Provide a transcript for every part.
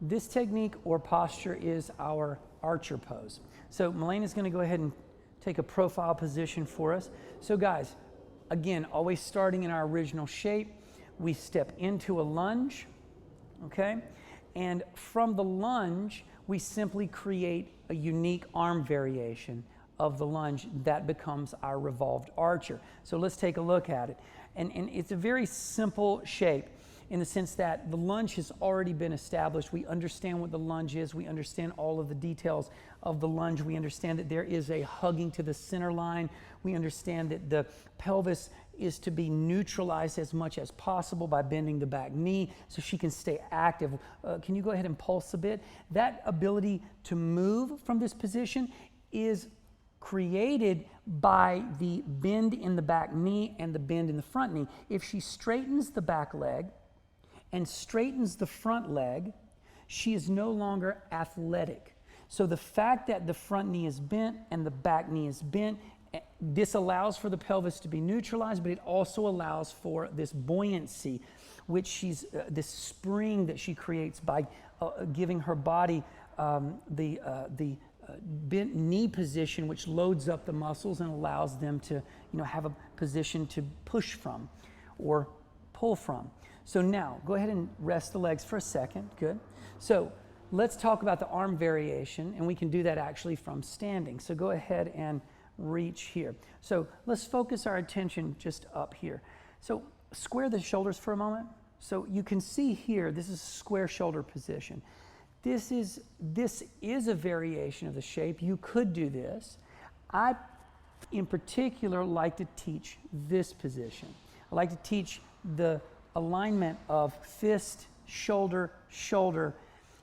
This technique or posture is our archer pose. So Melayne is going to go ahead and take a profile position for us. So guys, again, always starting in our original shape, we step into a lunge, okay? And from the lunge, we simply create a unique arm variation of the lunge that becomes our revolved archer. So let's take a look at it. And it's a very simple shape in the sense that the lunge has already been established. We understand what the lunge is. We understand all of the details of the lunge. We understand that there is a hugging to the center line. We understand that the pelvis is to be neutralized as much as possible by bending the back knee so she can stay active. Can you go ahead and pulse a bit? That ability to move from this position is created by the bend in the back knee and the bend in the front knee. If she straightens the back leg and straightens the front leg, she is no longer athletic. So the fact that the front knee is bent and the back knee is bent, this allows for the pelvis to be neutralized, but it also allows for this buoyancy, which this spring that she creates by giving her body the bent knee position, which loads up the muscles and allows them to, have a position to push from or pull from. So now, go ahead and rest the legs for a second. Good. So let's talk about the arm variation, and we can do that actually from standing. So go ahead and reach here. So let's focus our attention just up here. So square the shoulders for a moment. So you can see here, this is a square shoulder position. This is a variation of the shape. You could do this. I, in particular, like to teach this position. I like to teach the alignment of fist, shoulder, shoulder.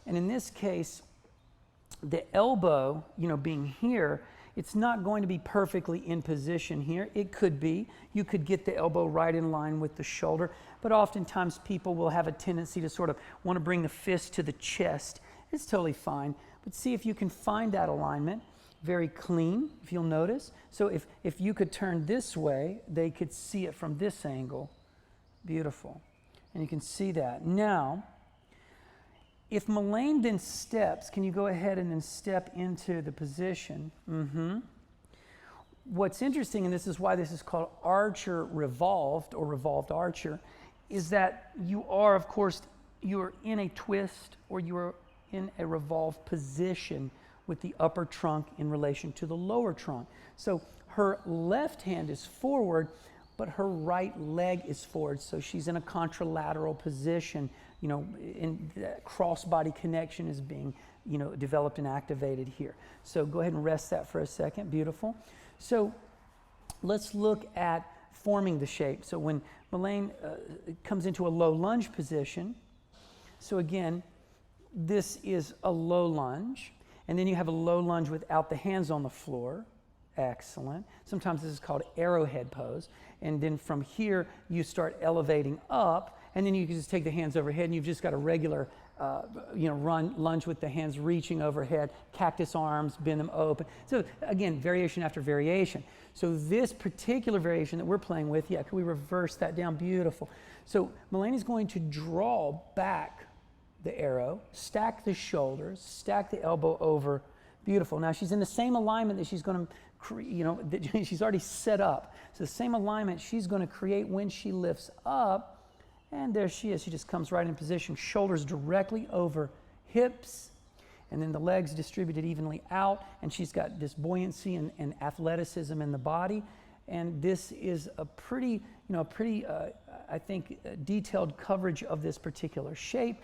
And in this case, the elbow, being here, it's not going to be perfectly in position here. It could be. You could get the elbow right in line with the shoulder, but oftentimes people will have a tendency to sort of want to bring the fist to the chest. It's totally fine, but see if you can find that alignment. Very clean, if you'll notice. So if you could turn this way, they could see it from this angle. Beautiful. And you can see that. Now, if Melayne then steps, can you go ahead and then step into the position? What's interesting, and this is why this is called archer revolved or revolved archer, is that you are, of course, you're in a twist or you're in a revolved position with the upper trunk in relation to the lower trunk. So her left hand is forward, but her right leg is forward. So she's in a contralateral position, and that cross-body connection is being, developed and activated here. So go ahead and rest that for a second. Beautiful. So let's look at forming the shape. So when Melayne comes into a low lunge position, so again, this is a low lunge, and then you have a low lunge without the hands on the floor. Excellent. Sometimes this is called arrowhead pose, and then from here you start elevating up, and then you can just take the hands overhead, and you've just got a regular, lunge with the hands reaching overhead, cactus arms, bend them open. So again, variation after variation. So this particular variation that we're playing with, can we reverse that down? Beautiful. So Melayne is going to draw back the arrow, stack the shoulders, stack the elbow over. Beautiful. Now she's in the same alignment that she's going to, that she's already set up. So the same alignment she's going to create when she lifts up, and there she is. She just comes right in position, shoulders directly over hips, and then the legs distributed evenly out, and she's got this buoyancy and athleticism in the body. And this is a pretty, I think, detailed coverage of this particular shape.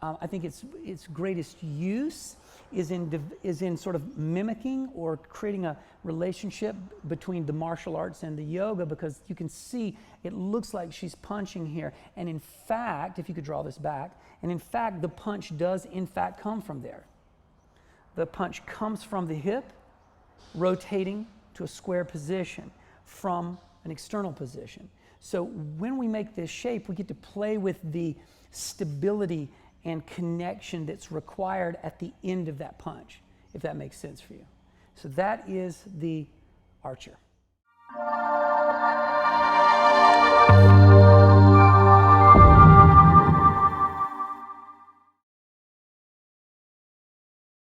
I think its greatest use is in sort of mimicking or creating a relationship between the martial arts and the yoga, because you can see it looks like she's punching here. And in fact, if you could draw this back, and in fact, the punch does in fact come from there. The punch comes from the hip, rotating to a square position from an external position. So when we make this shape, we get to play with the stability and connection that's required at the end of that punch, if that makes sense for you. So that is the archer.